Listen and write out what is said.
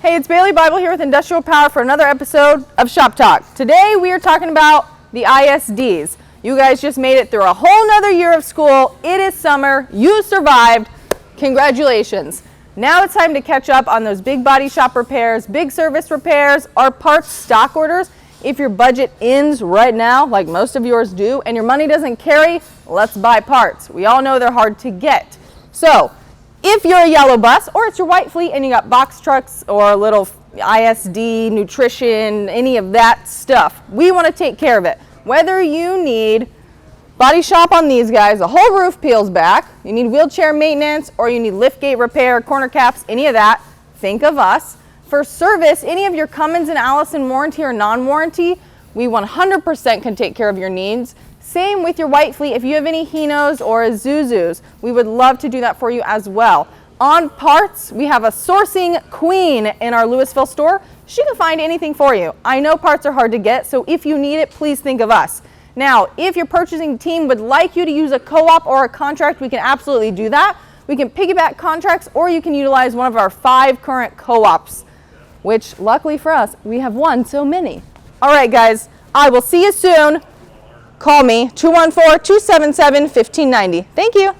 Hey, it's Bailey Bible here with Industrial Power for another episode of Shop Talk. Today we are talking about the ISDs. You guys just made it through a whole nother year of school. It is summer. You survived. Congratulations. Now it's time to catch up on those big body shop repairs, big service repairs, or parts stock orders. If your budget ends right now, like most of yours do, and your money doesn't carry, let's buy parts. We all know they're hard to get. So, if you're a yellow bus or it's your white fleet and you got box trucks or a little ISD, nutrition, any of that stuff, we want to take care of it. Whether you need body shop on these guys, the whole roof peels back, you need wheelchair maintenance, or you need lift gate repair, corner caps, any of that, think of us. For service, any of your Cummins and Allison warranty or non-warranty, we 100% can take care of your needs. Same with your white fleet. If you have any Hinos or Isuzus, we would love to do that for you as well. On parts, we have a sourcing queen in our Louisville store. She can find anything for you. I know parts are hard to get, so if you need it, please think of us. Now, if your purchasing team would like you to use a co-op or a contract, we can absolutely do that. We can piggyback contracts, or you can utilize one of our 5 current co-ops, which luckily for us, we have won so many. All right, guys, I will see you soon. Call me, 214-277-1590. Thank you.